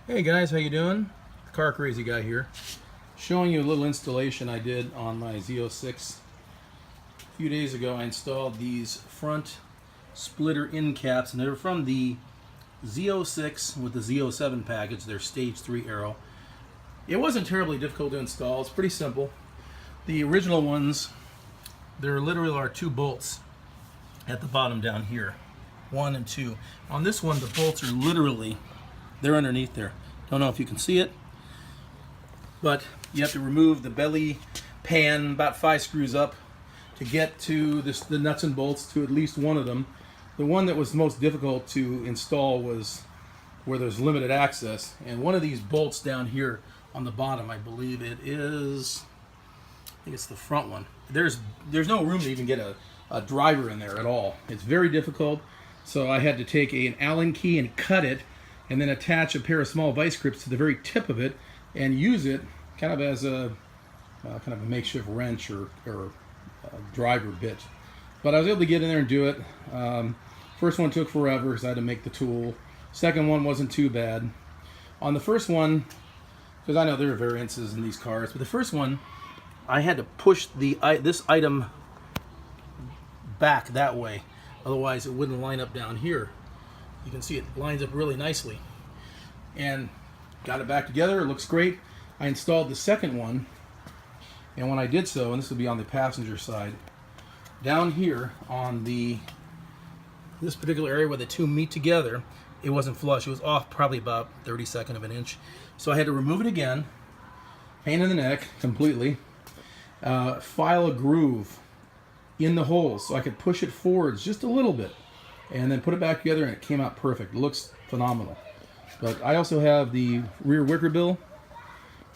Hey guys, how you doing? Car Crazy Guy here. Showing you a little installation I did on my Z06. A few days ago I installed these front splitter end caps, and they're from the Z06 with the Z07 package. They're stage 3 aero. It wasn't terribly difficult to install. It's pretty simple. The original ones, there literally are 2 bolts at the bottom down here. 1 and 2. On this one, the bolts are literally, they're underneath there. Don't know if you can see it, but you have to remove the belly pan about 5 screws up to get to the nuts and bolts to at least one of them. The one that was most difficult to install was where there's limited access, and one of these bolts down here on the bottom, I believe it is, I think it's the front one. There's no room to even get a driver in there at all. It's very difficult, so I had to take an Allen key and cut it, and then attach a pair of small vice grips to the very tip of it and use it kind of as a makeshift wrench or driver bit. But I was able to get in there and do it. First one took forever because I had to make the tool. Second one wasn't too bad. On the first one, because I know there are variances in these cars, but the first one I had to push this item back that way, otherwise it wouldn't line up down here. You can see it lines up really nicely, and got it back together. It looks great. I installed the second one, and when I did so, and this will be on the passenger side, down here on this particular area where the two meet together, it wasn't flush. It was off probably about 32nd of an inch. So I had to remove it again, pain in the neck completely, file a groove in the holes so I could push it forwards just a little bit, and then put it back together, and it came out perfect. It looks phenomenal. But I also have the rear wicker bill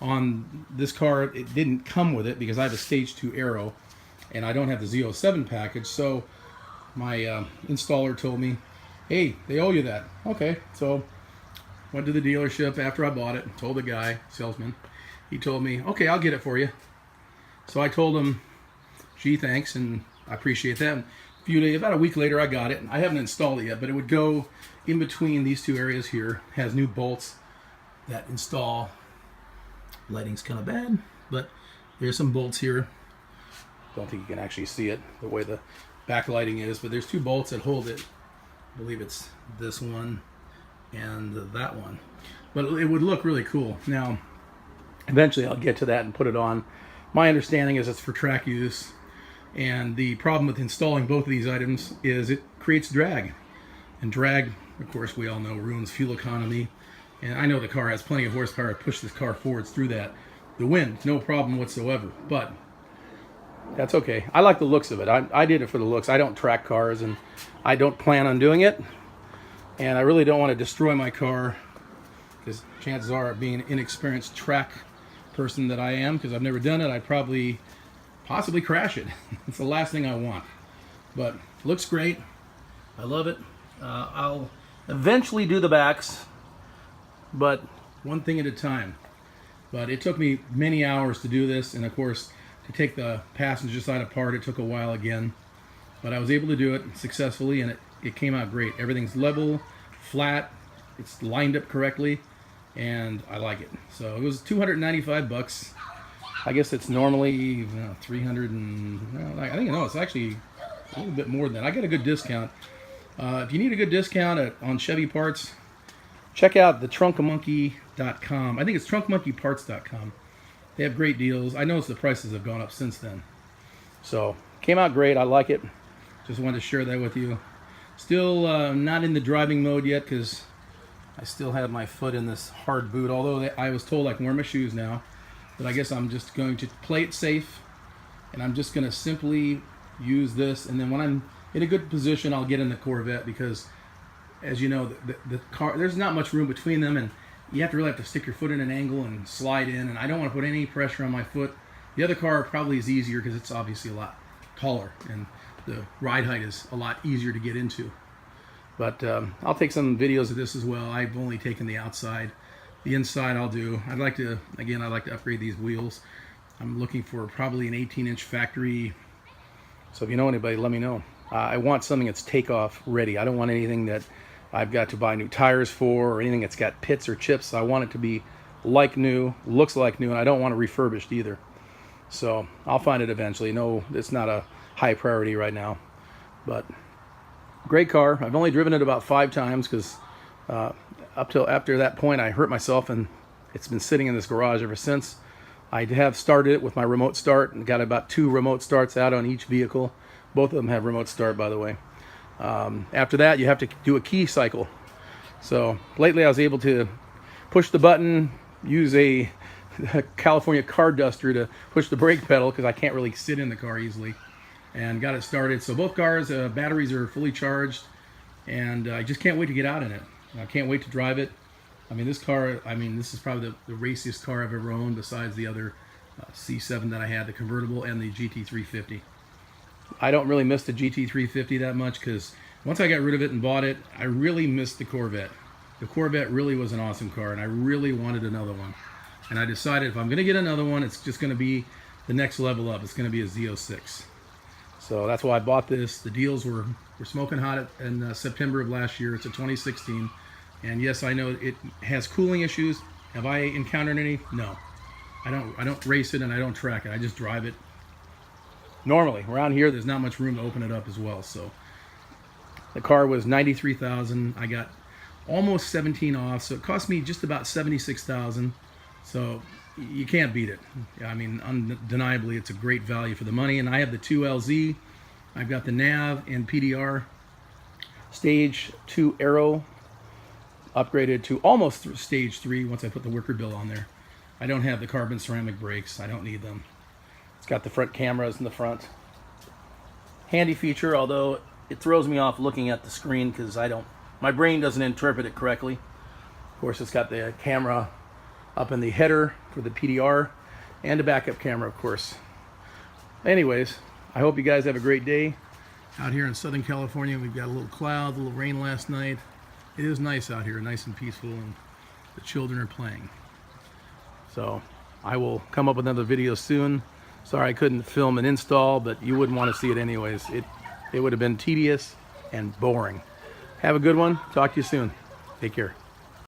on this car. It didn't come with it because I have a stage 2 aero and I don't have the Z07 package, so my installer told me, hey, they owe you that. Okay, so went to the dealership after I bought it, told the guy, salesman, he told me, okay, I'll get it for you. So I told him, gee, thanks, and I appreciate that. About a week later, I got it. I haven't installed it yet, but it would go in between these two areas here. It has new bolts that install. Lighting's kind of bad, but there's some bolts here. Don't think you can actually see it the way the backlighting is, but there's 2 bolts that hold it. I believe it's this one and that one. But it would look really cool. Now, eventually I'll get to that and put it on. My understanding is it's for track use. And the problem with installing both of these items is it creates drag. And drag, of course, we all know, ruins fuel economy. And I know the car has plenty of horsepower to push this car forwards through that. The wind, no problem whatsoever. But that's okay. I like the looks of it. I did it for the looks. I don't track cars, and I don't plan on doing it. And I really don't want to destroy my car, because chances are, being an inexperienced track person that I am, because I've never done it, I'd possibly crash it. It's the last thing I want. But looks great. I love it. I'll eventually do the backs, but one thing at a time. But it took me many hours to do this, and of course to take the passenger side apart, it took a while again. But I was able to do it successfully, and it came out great. Everything's level, flat, it's lined up correctly, and I like it. So it was $295. I guess it's normally 300 and I think, no, it's actually a little bit more than that. I got a good discount. If you need a good discount on Chevy parts, check out the trunkmonkey.com. I think it's trunkmonkeyparts.com. They have great deals. I noticed the prices have gone up since then. So came out great. I like it. Just wanted to share that with you. Still not in the driving mode yet because I still have my foot in this hard boot. Although I was told I can wear my shoes now. But I guess I'm just going to play it safe, and I'm just going to simply use this, and then when I'm in a good position, I'll get in the Corvette, because as you know, the car, there's not much room between them, and you really have to stick your foot in an angle and slide in, and I don't want to put any pressure on my foot. The other car probably is easier because it's obviously a lot taller, and the ride height is a lot easier to get into. But I'll take some videos of this as well. I've only taken the outside. The inside I'll do. I'd like to upgrade these wheels. I'm looking for probably an 18-inch factory. So if you know anybody, let me know. I want something that's takeoff ready. I don't want anything that I've got to buy new tires for, or anything that's got pits or chips. I want it to be like new, looks like new, and I don't want it refurbished either. So I'll find it eventually. No, it's not a high priority right now, but great car. I've only driven it about 5 times because up till after that point I hurt myself, and it's been sitting in this garage ever since. I have started it with my remote start and got about 2 remote starts out on each vehicle. Both of them have remote start, by the way. After that, you have to do a key cycle. So lately I was able to push the button, use a California car duster to push the brake pedal because I can't really sit in the car easily, and got it started. So both cars, batteries are fully charged, and I just can't wait to get out in it. I can't wait to drive it. I mean, this car, this is probably the raciest car I've ever owned, besides the other C7 that I had, the convertible, and the GT350. I don't really miss the GT350 that much because once I got rid of it and bought it, I really missed the Corvette. The Corvette really was an awesome car, and I really wanted another one. And I decided if I'm going to get another one, it's just going to be the next level up. It's going to be a Z06. So that's why I bought this. The deals were smoking hot in September of last year. It's a 2016. And yes, I know it has cooling issues. Have I encountered any? No. I don't race it and I don't track it. I just drive it. Normally, around here, there's not much room to open it up as well. So the car was $93,000. I got almost 17 off, so it cost me just about $76,000. So you can't beat it. I mean, undeniably, it's a great value for the money. And I have the 2LZ. I've got the nav and PDR. Stage 2 Aero. Upgraded to almost stage 3 once I put the wicker bill on there. I don't have the carbon ceramic brakes. I don't need them. It's got the front cameras in the front. Handy feature, although it throws me off looking at the screen because my brain doesn't interpret it correctly. Of course, it's got the camera up in the header for the PDR and a backup camera, of course. Anyways, I hope you guys have a great day. Out here in Southern California, we've got a little cloud, a little rain last night. It is nice out here, nice and peaceful, and the children are playing. So I will come up with another video soon. Sorry I couldn't film an install, but you wouldn't want to see it anyways. It would have been tedious and boring. Have a good one. Talk to you soon. Take care.